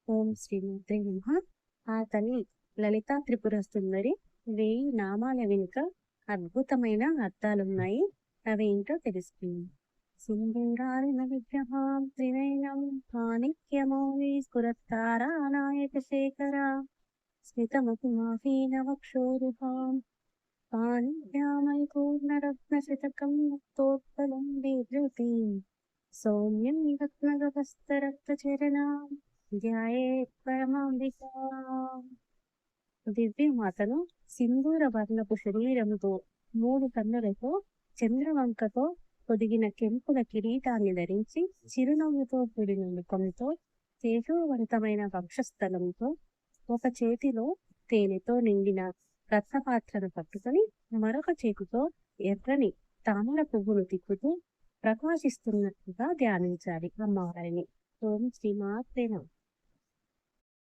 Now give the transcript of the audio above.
ఓం శ్రీమాత్రే నమః. ఆ తల్లి లలితా త్రిపుర సుందరి 1000 నామాల వెనుక అద్భుతమైన అర్థాలున్నాయి. అవేంటో తెలుసుకుందాం. సింధూరారుణ విగ్రహాం త్రినయనం మాణిక్యమౌళి స్ఫురత్తారానాయక శేఖర స్మితముఖమాసీన వక్షోరుహాం పాణిభ్యామైపూర్ణరత్నశతకం ముక్తోత్పలం విధృతిం సౌమ్యం రత్నగభస్తరక్తచరణాం ధ్యాయేత్ పరమాంబికాం. దివ్యమాతను సింధూర వర్ణపు శరీరంతో 3 కన్నులతో చంద్రవంకతో పొదిగిన కెంపుల కిరీటాన్ని ధరించి చిరునవ్వుతో కూడిన ముఖంతో తేజోవంతమైన వక్షస్థలంతో ఒక చేతిలో తేనెతో నిండిన రత్నపాత్రను పట్టుకొని మరొక చేతితో ఎర్రని తామర పువ్వును తిప్పుతూ ప్రకాశిస్తున్నట్టుగా ధ్యానించాలి అమ్మవారిని. ఓం శ్రీమాత్రే నమః.